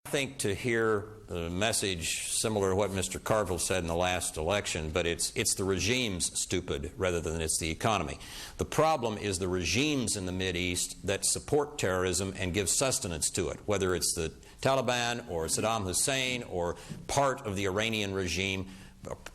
I think to hear a message similar to what Mr. Carville said in the last election, but it's the regime's stupid rather than it's the economy. The problem is the regimes in the Mideast that support terrorism and give sustenance to it, whether it's the Taliban or Saddam Hussein or part of the Iranian regime,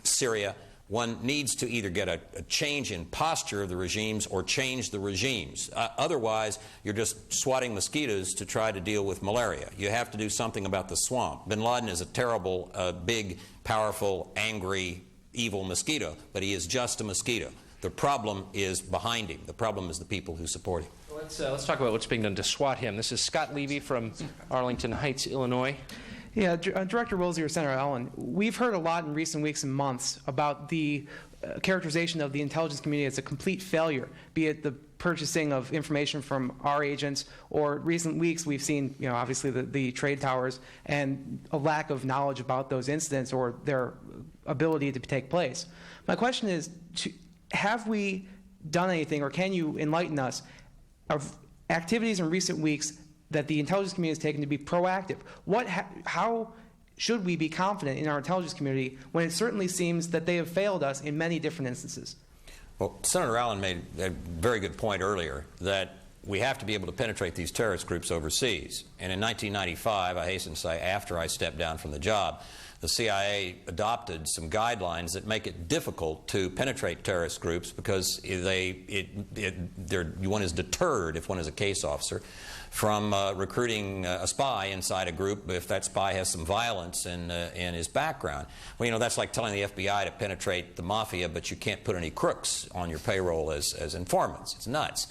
Syria. One needs to either get a change in posture of the regimes or change the regimes. Otherwise, you're just swatting mosquitoes to try to deal with malaria. You have to do something about the swamp. Bin Laden is a terrible, big, powerful, angry, evil mosquito, but he is just a mosquito. The problem is behind him. The problem is the people who support him. Let's talk about what's being done to swat him. This is Scott Levy from Arlington Heights, Illinois. Yeah, Director Woolsey or Senator Allen, we've heard a lot in recent weeks and months about the characterization of the intelligence community as a complete failure, be it the purchasing of information from our agents, or recent weeks we've seen, obviously the trade towers and a lack of knowledge about those incidents or their ability to take place. My question is, have we done anything, or can you enlighten us of activities in recent weeks that the intelligence community has taken to be proactive? How should we be confident in our intelligence community when it certainly seems that they have failed us in many different instances? Well, Senator Allen made a very good point earlier that we have to be able to penetrate these terrorist groups overseas. And in 1995, I hasten to say, after I stepped down from the job, the CIA adopted some guidelines that make it difficult to penetrate terrorist groups because one is deterred, if one is a case officer, from recruiting a spy inside a group if that spy has some violence in his background. Well, that's like telling the FBI to penetrate the mafia, but you can't put any crooks on your payroll as informants. It's nuts.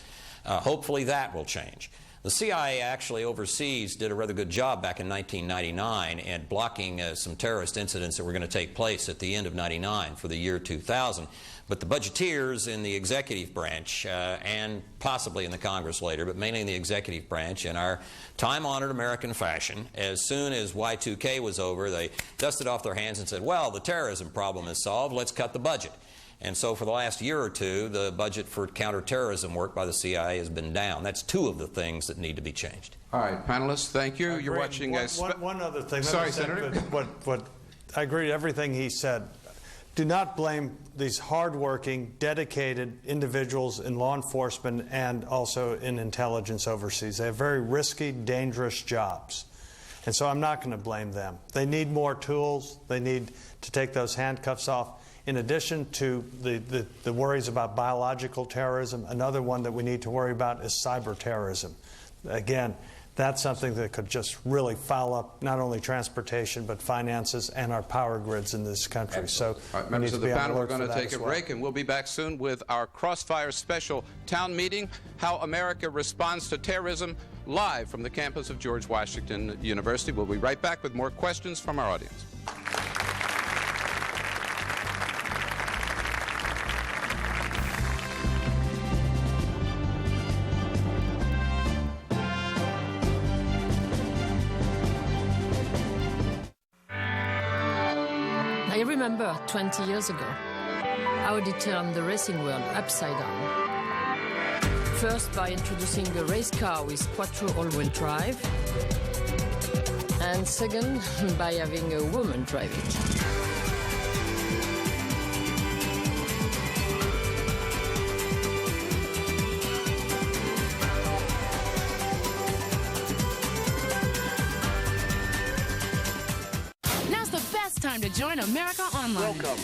Hopefully that will change. The CIA actually overseas did a rather good job back in 1999 at blocking some terrorist incidents that were going to take place at the end of '99 for the year 2000. But the budgeteers in the executive branch, and possibly in the Congress later, but mainly in the executive branch, in our time-honored American fashion, as soon as Y2K was over, they dusted off their hands and said, well, the terrorism problem is solved, let's cut the budget. And so for the last year or two, the budget for counterterrorism work by the CIA has been down. That's two of the things that need to be changed. All right, panelists, thank you. You're watching one other thing. Sorry, Senator. I agree with everything he said. Do not blame these hardworking, dedicated individuals in law enforcement and also in intelligence overseas. They have very risky, dangerous jobs. And so I'm not going to blame them. They need more tools. They need to take those handcuffs off. In addition to the worries about biological terrorism, another one that we need to worry about is cyber terrorism. Again, that's something that could just really foul up not only transportation but finances and our power grids in this country. Absolutely. So, all right, members of the panel, we're going to take a break, and we'll be back soon with our Crossfire special town meeting, How America Responds to Terrorism, live from the campus of George Washington University. We'll be right back with more questions from our audience. I remember 20 years ago how they turned the racing world upside down. First by introducing a race car with quattro all-wheel drive, and second by having a woman drive it. Time to join America Online. Welcome.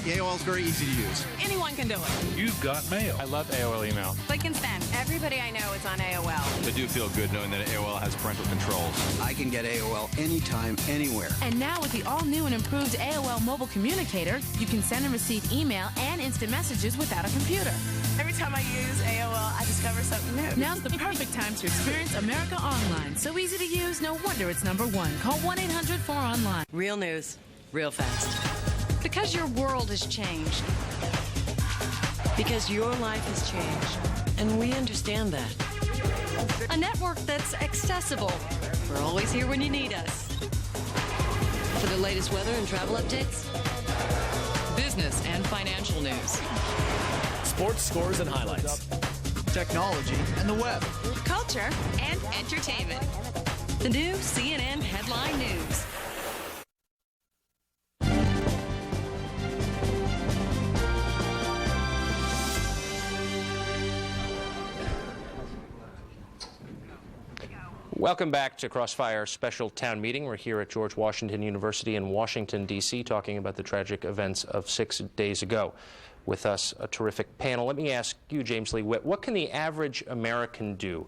AOL is very easy to use. Anyone can do it. You've got mail. I love AOL email. Click and send. Everybody I know is on AOL. I do feel good knowing that AOL has parental controls. I can get AOL anytime, anywhere. And now with the all-new and improved AOL mobile communicator, you can send and receive email and instant messages without a computer. Every time I use AOL, I discover something new. Now's the perfect time to experience America Online. So easy to use, no wonder it's #1. Call 1-800-4ONLINE. Real news. Real fast. Because your world has changed. Because your life has changed. And we understand that. A network that's accessible. We're always here when you need us. For the latest weather and travel updates, business and financial news, sports scores and highlights, technology and the web, culture and entertainment. The new CNN Headline News. Welcome back to Crossfire Special Town Meeting. We're here at George Washington University in Washington, D.C., talking about the tragic events of 6 days ago. With us, a terrific panel. Let me ask you, James Lee Witt, what can the average American do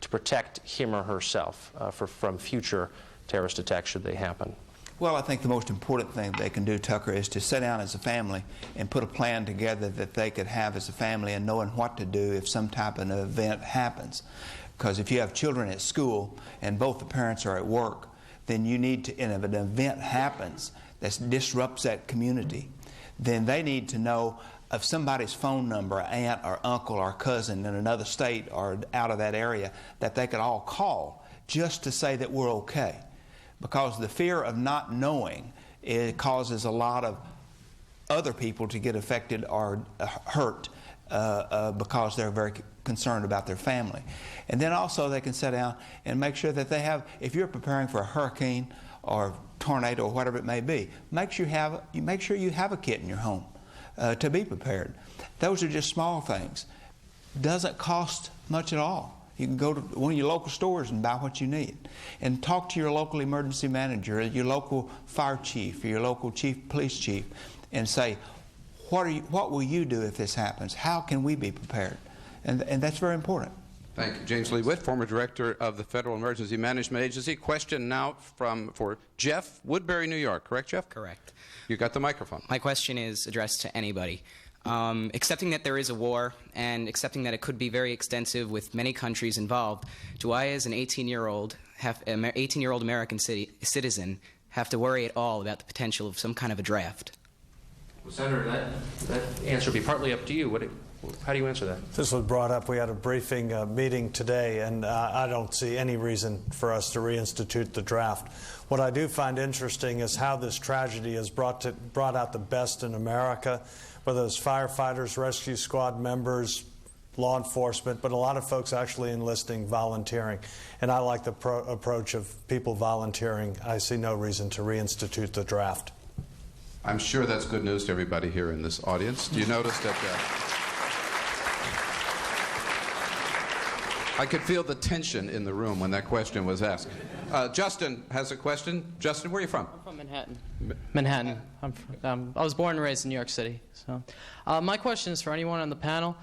to protect him or herself from future terrorist attacks should they happen? Well, I think the most important thing they can do, Tucker, is to sit down as a family and put a plan together that they could have as a family and knowing what to do if some type of an event happens. Because if you have children at school and both the parents are at work, then you need to, and if an event happens that disrupts that community, then they need to know of somebody's phone number, aunt or uncle or cousin in another state or out of that area, that they could all call just to say that we're okay. Because the fear of not knowing, it causes a lot of other people to get affected or hurt because they're very concerned about their family. And then also they can sit down and make sure that they have, if you're preparing for a hurricane or tornado or whatever it may be, make sure you have a kit in your home to be prepared. Those are just small things. Doesn't cost much at all. You can go to one of your local stores and buy what you need. And talk to your local emergency manager, your local fire chief, or your local police chief, and say, what will you do if this happens? How can we be prepared? And that's very important. Thank you. James Lee Witt, former director of the Federal Emergency Management Agency. Question now for Jeff, Woodbury, New York. Correct, Jeff? Correct. You got the microphone. My question is addressed to anybody. Accepting that there is a war and accepting that it could be very extensive with many countries involved, do I, as an 18-year-old American citizen, have to worry at all about the potential of some kind of a draft? Well, Senator, that answer would be partly up to you. How do you answer that? This was brought up. We had a briefing meeting today, and I don't see any reason for us to reinstitute the draft. What I do find interesting is how this tragedy has brought out the best in America, whether it's firefighters, rescue squad members, law enforcement, but a lot of folks actually enlisting, volunteering. And I like the approach of people volunteering. I see no reason to reinstitute the draft. I'm sure that's good news to everybody here in this audience. Do you notice that I could feel the tension in the room when that question was asked. Justin has a question. Justin, where are you from? I'm from Manhattan. Manhattan. I was born and raised in New York City. So, my question is for anyone on the panel.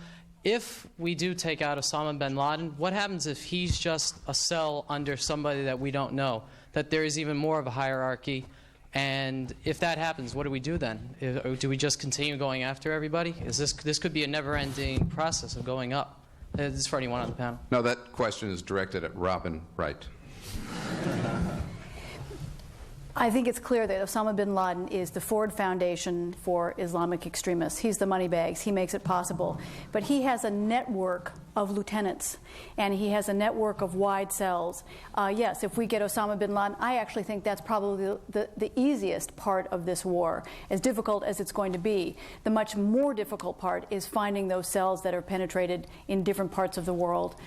If we do take out Osama bin Laden, what happens if he's just a cell under somebody that we don't know? That there is even more of a hierarchy? And if that happens, what do we do then? Do we just continue going after everybody? This could be a never-ending process of going up. This is for anyone on the panel. No, that question is directed at Robin Wright. I think it's clear that Osama bin Laden is the Ford Foundation for Islamic extremists. He's the money bags. He makes it possible. But he has a network of lieutenants, and he has a network of wide cells. Yes, if we get Osama bin Laden, I actually think that's probably the easiest part of this war, as difficult as it's going to be. The much more difficult part is finding those cells that are penetrated in different parts of the world,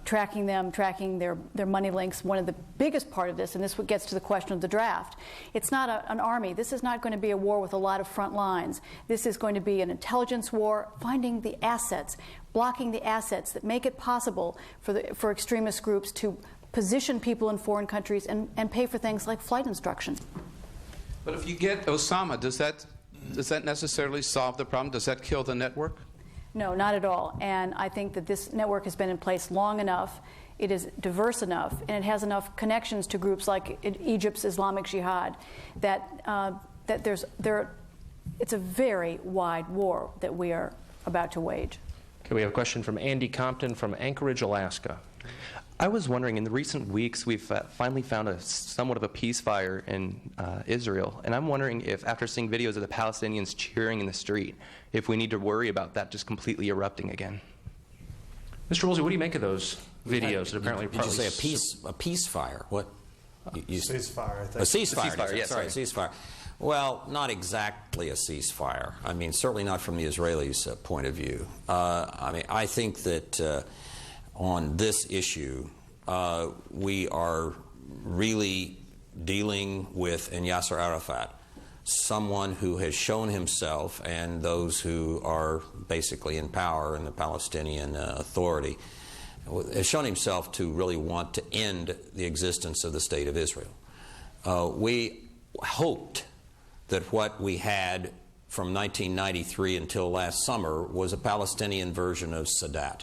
tracking them, tracking their money links. One of the biggest part of this, and this gets to the question of the draft, it's not an army. This is not going to be a war with a lot of front lines. This is going to be an intelligence war, finding the assets, blocking the assets that make it possible for extremist groups to position people in foreign countries and pay for things like flight instruction. But if you get Osama, does that necessarily solve the problem? Does that kill the network? No, not at all. And I think that this network has been in place long enough, it is diverse enough, and it has enough connections to groups like Egypt's Islamic Jihad that it's a very wide war that we are about to wage. Okay, we have a question from Andy Compton from Anchorage, Alaska. I was wondering, in the recent weeks, we've finally found somewhat of a peacefire in Israel, and I'm wondering if, after seeing videos of the Palestinians cheering in the street, if we need to worry about that just completely erupting again. Mr. Woolsey, what do you make of those videos that apparently Did you say a peacefire? What? Ceasefire, I think. A ceasefire, yes. Sorry, ceasefire. Well, not exactly a ceasefire. I mean, certainly not from the Israelis' point of view. I think that on this issue, we are really dealing with Yasser Arafat, someone who has shown himself, and those who are basically in power in the Palestinian Authority, has shown himself to really want to end the existence of the State of Israel. We hoped that what we had from 1993 until last summer was a Palestinian version of Sadat.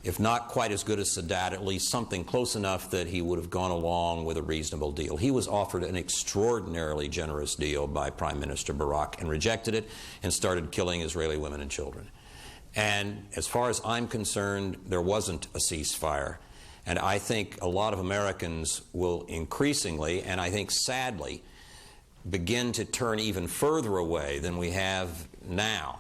If not quite as good as Sadat, at least something close enough that he would have gone along with a reasonable deal. He was offered an extraordinarily generous deal by Prime Minister Barak and rejected it and started killing Israeli women and children. And as far as I'm concerned, there wasn't a ceasefire. And I think a lot of Americans will increasingly, and I think sadly, begin to turn even further away than we have now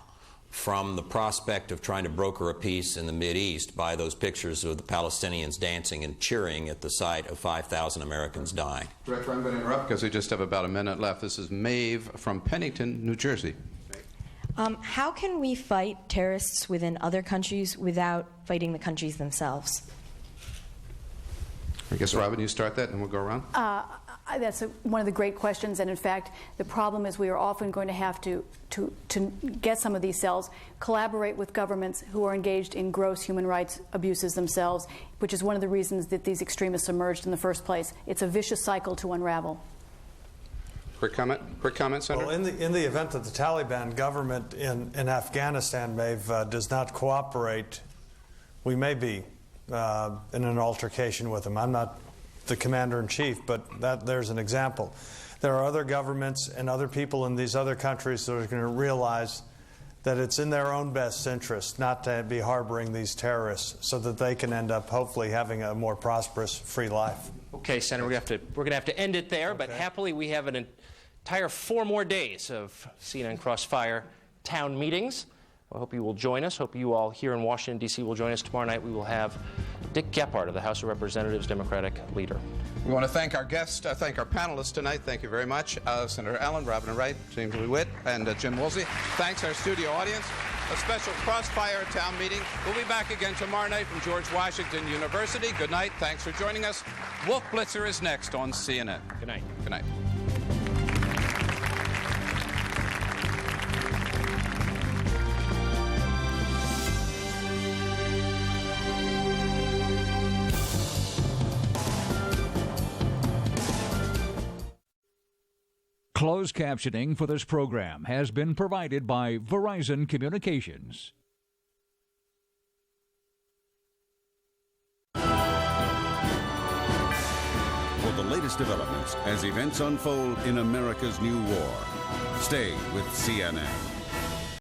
from the prospect of trying to broker a peace in the Mideast by those pictures of the Palestinians dancing and cheering at the sight of 5,000 Americans dying. Director, I'm going to interrupt because we just have about a minute left. This is Maeve from Pennington, New Jersey. How can we fight terrorists within other countries without fighting the countries themselves? I guess, Robin, you start that and we'll go around. That's one of the great questions, and in fact, the problem is we are often going to have to get some of these cells, collaborate with governments who are engaged in gross human rights abuses themselves, which is one of the reasons that these extremists emerged in the first place. It's a vicious cycle to unravel. Quick comment, Senator? Well, in the event that the Taliban government in Afghanistan, Maeve, does not cooperate, we may be in an altercation with them. I'm not the commander-in-chief, but there's an example. There are other governments and other people in these other countries that are going to realize that it's in their own best interest not to be harboring these terrorists so that they can end up hopefully having a more prosperous, free life. Okay, Senator, we're going to have to end it there, okay. But happily we have an entire 4 more days of CNN Crossfire town meetings. I hope you will join us. Hope you all here in Washington, D.C. will join us tomorrow night. We will have Dick Gephardt of the House of Representatives, Democratic leader. We want to thank our guests, thank our panelists tonight. Thank you very much. Senator Allen, Robin Wright, James Lee Witt, and Jim Woolsey. Thanks our studio audience. A special Crossfire town meeting. We'll be back again tomorrow night from George Washington University. Good night. Thanks for joining us. Wolf Blitzer is next on CNN. Good night. Good night. Closed captioning for this program has been provided by Verizon Communications. For the latest developments as events unfold in America's new war, stay with CNN.